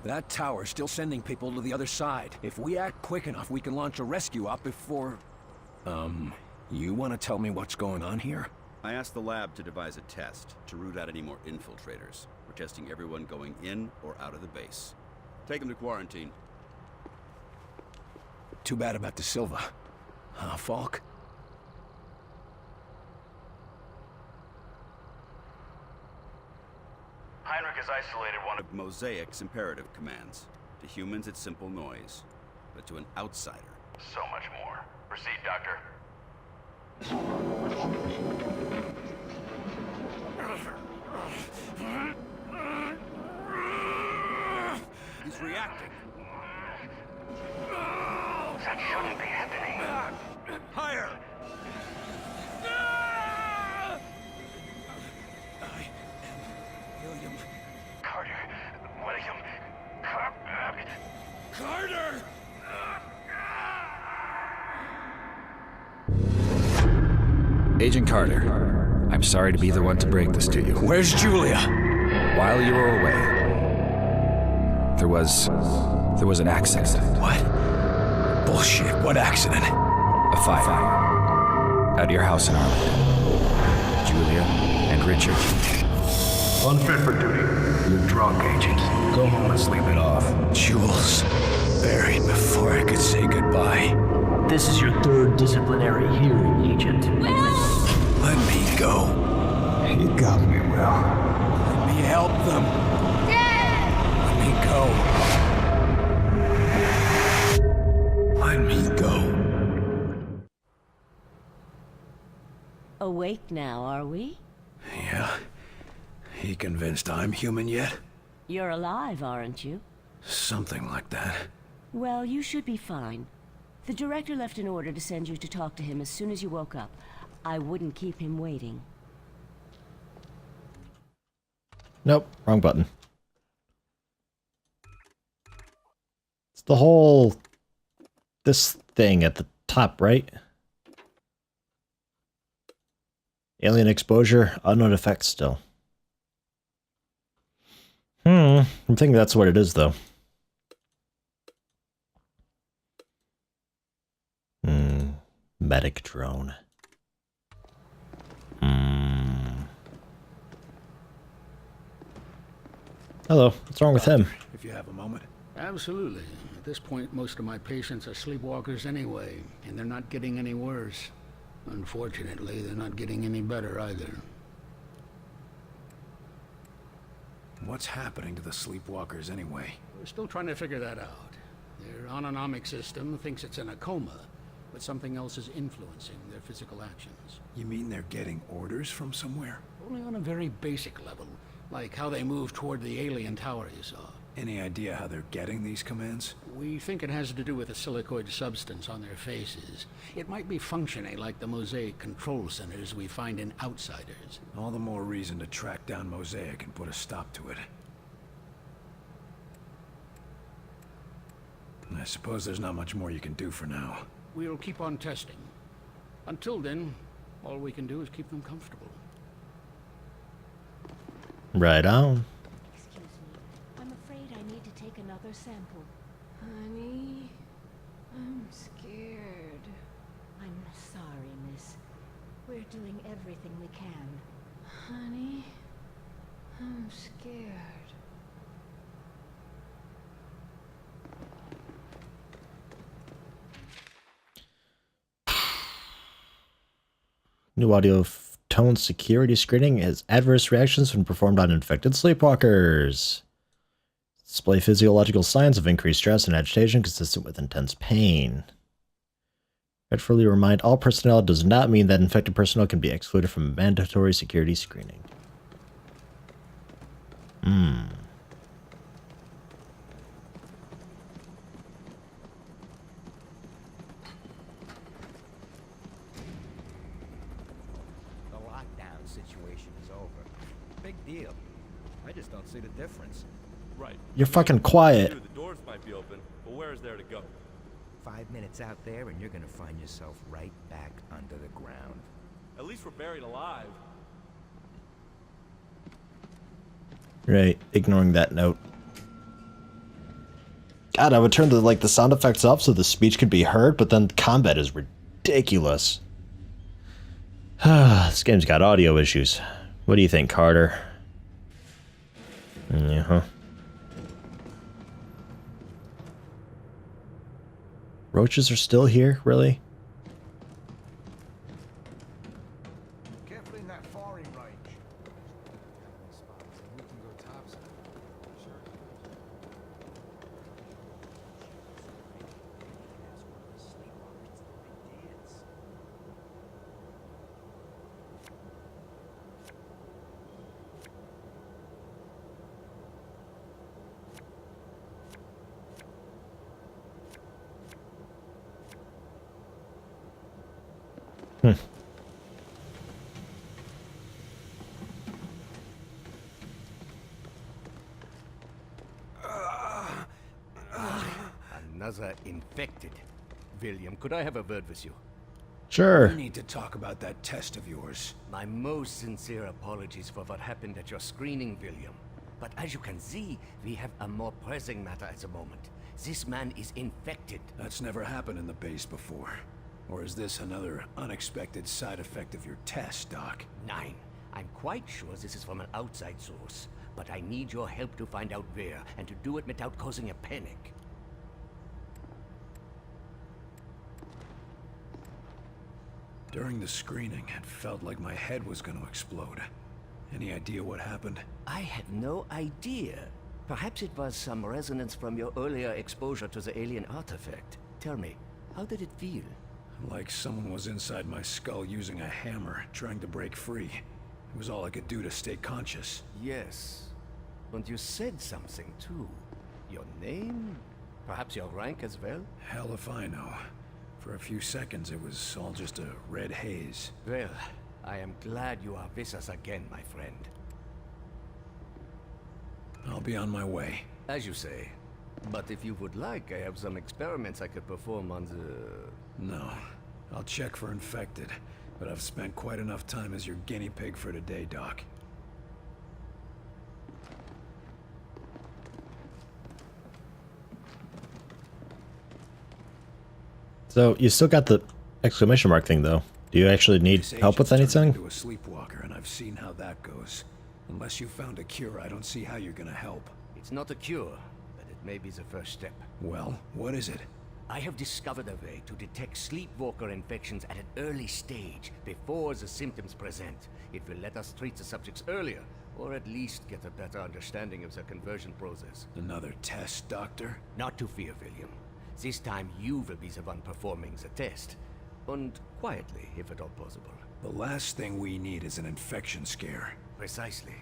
That tower's still sending people to the other side. If we act quick enough, we can launch a rescue op before... You want to tell me what's going on here? I asked the lab to devise a test to root out any more infiltrators. We're testing everyone going in or out of the base. Take them to quarantine. Too bad about the Silva. Falk? Heinrich has isolated one of Mosaic's imperative commands. To humans, it's simple noise. But to an outsider, so much more. Proceed, Doctor. He's reacting. That shouldn't be happening. Higher! I am William. Carter. William. Carter! Agent Carter, I'm sorry to be the one to break this to you. Where's Julia? While you were away, there was an accident. What? Bullshit, what accident? A fire. At your house in Arlington. Julia and Richard. Unfit for duty. You're drunk, Agent. Go home and sleep it off. Jules. Buried before I could say goodbye. This is your third disciplinary hearing, Agent. Let me go. You got me, Will. Let me help them. Let me go. Let me go. Awake now, are we? Yeah. He convinced I'm human yet? You're alive, aren't you? Something like that. Well, you should be fine. The director left an order to send you to talk to him as soon as you woke up. I wouldn't keep him waiting. Nope, wrong button. It's the whole... this thing at the top, right? Alien exposure, unknown effects still. I'm thinking that's what it is, though. Medic drone. Hello, what's wrong with him? If you have a moment. Absolutely. At this point, most of my patients are sleepwalkers anyway, and they're not getting any worse. Unfortunately, they're not getting any better either. What's happening to the sleepwalkers anyway? We're still trying to figure that out. Their autonomic system thinks it's in a coma, but something else is influencing their physical actions. You mean they're getting orders from somewhere? Only on a very basic level, like how they move toward the alien tower you saw. Any idea how they're getting these commands? We think it has to do with a silicoid substance on their faces. It might be functioning like the Mosaic control centers we find in Outsiders. All the more reason to track down Mosaic and put a stop to it. I suppose there's not much more you can do for now. We'll keep on testing. Until then, all we can do is keep them comfortable. Right on. Excuse me. I'm afraid I need to take another sample. Honey, I'm scared. I'm sorry, miss. We're doing everything we can. Honey, I'm scared. New audio tone security screening is adverse reactions when performed on infected sleepwalkers. Display physiological signs of increased stress and agitation consistent with intense pain. Regretfully remind all personnel does not mean that infected personnel can be excluded from mandatory security screening. Situation is over. Big deal. I just don't see the difference. Right. You're fucking quiet. The doors might be open, but where is there to go? 5 minutes out there and you're gonna find yourself right back under the ground. At least we're buried alive. Right, ignoring that note. God, I would turn the sound effects up so the speech could be heard, but then combat is ridiculous. This game's got audio issues. What do you think, Carter? Yeah. Roaches are still here, really? Careful in that firing range. We can go topside. Sure. Another infected. William, could I have a word with you? Sure. We need to talk about that test of yours. My most sincere apologies for what happened at your screening, William. But as you can see, we have a more pressing matter at the moment. This man is infected. That's never happened in the base before. Or is this another unexpected side effect of your test, Doc? Nine. I'm quite sure this is from an outside source. But I need your help to find out where, and to do it without causing a panic. During the screening, it felt like my head was going to explode. Any idea what happened? I have no idea. Perhaps it was some resonance from your earlier exposure to the alien artifact. Tell me, how did it feel? Like someone was inside my skull using a hammer, trying to break free. It was all I could do to stay conscious. Yes. And you said something, too. Your name? Perhaps your rank as well? Hell if I know. For a few seconds, it was all just a red haze. Well, I am glad you are with us again, my friend. I'll be on my way. As you say. But if you would like, I have some experiments I could perform on the... No. I'll check for infected. But I've spent quite enough time as your guinea pig for today, Doc. So, you still got the exclamation mark thing, though. Do you actually need help with anything? To a sleepwalker, and I've seen how that goes. Unless you found a cure, I don't see how you're gonna help. It's not a cure, but it may be the first step. Well, what is it? I have discovered a way to detect sleepwalker infections at an early stage, before the symptoms present. It will let us treat the subjects earlier, or at least get a better understanding of their conversion process. Another test, Doctor? Not to fear, William. This time you will be the one performing the test. And quietly, if at all possible. The last thing we need is an infection scare. Precisely.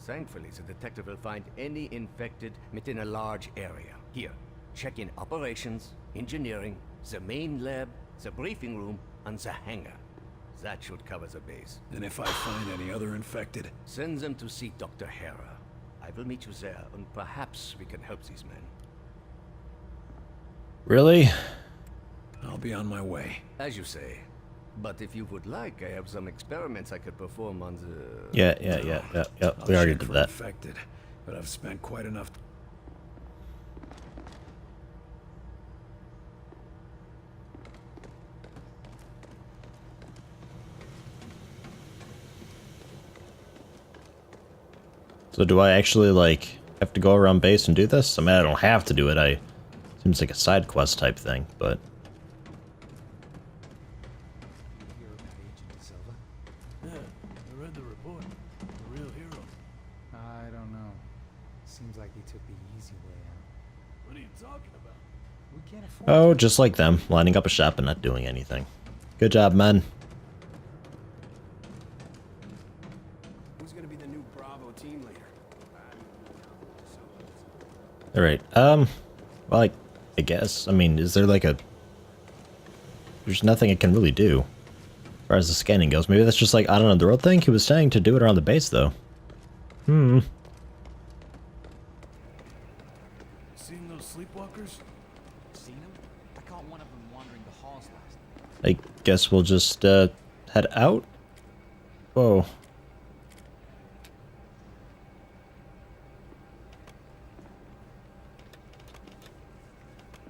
Thankfully, the detective will find any infected within a large area. Here, check in operations, engineering, the main lab, the briefing room, and the hangar. That should cover the base. And if I find any other infected? Send them to see Dr. Hera. I will meet you there, and perhaps we can help these men. Really? I'll be on my way. As you say. But if you would like, I have some experiments I could perform on the... Yeah. We already did that. Infected, but I've spent quite enough... So do I actually, like, have to go around base and do this? I mean, I don't have to do it. Seems like a side quest type thing, but... Yeah, I read the report. A real hero. I don't know. Seems like he took the easy way out. What are you talking about? We can't afford Oh, just like them, lining up a shop and not doing anything. Good job, men. Who's gonna be the new Bravo team leader? Alright, well, I guess. I mean, is there like a... There's nothing it can really do. As far as the scanning goes. Maybe that's just like, I don't know, the real thing he was saying to do it around the base, though. Seen those sleepwalkers? Seen them? I caught one of them wandering the halls last night. I guess we'll just, head out? Whoa.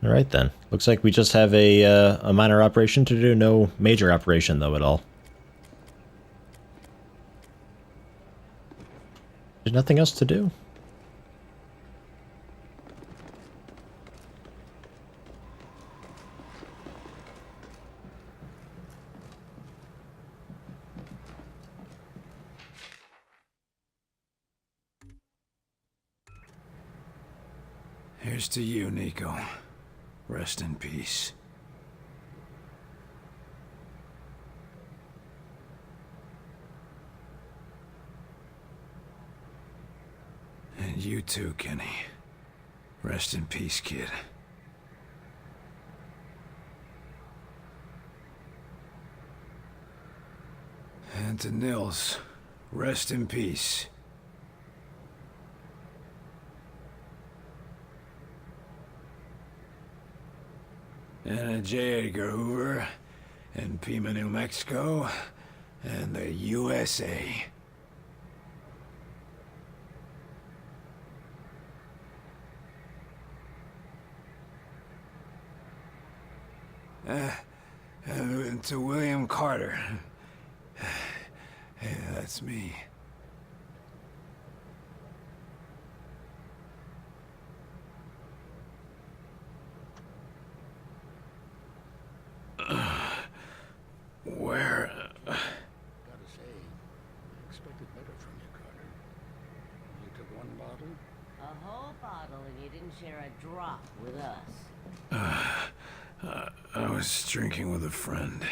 Alright then. Looks like we just have a minor operation to do. No major operation, though, at all. There's nothing else to do. Here's to you, Nico. Rest in peace. And you too, Kenny. Rest in peace, kid. And to Nils, rest in peace. And J. Edgar Hoover, and Pima, New Mexico, and the USA. And to William Carter. Hey, that's me. Where? Gotta say, I expected better from you, Carter. You took one bottle? A whole bottle, and you didn't share a drop with us. I was drinking with a friend.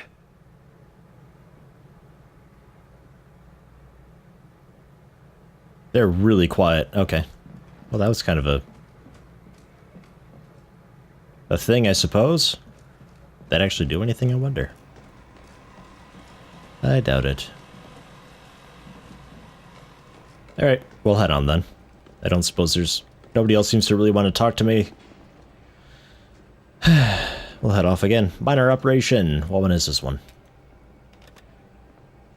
They're really quiet. Okay. Well, that was kind of a thing, I suppose. That actually do anything, I wonder. I doubt it. Alright, we'll head on then. I don't suppose there's... Nobody else seems to really want to talk to me. We'll head off again. Minor operation. What one is this one?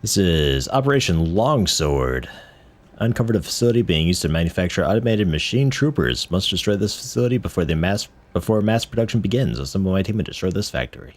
This is Operation Longsword. Uncovered a facility being used to manufacture automated machine troopers. Must destroy this facility before mass production begins. Assemble my team and destroy this factory.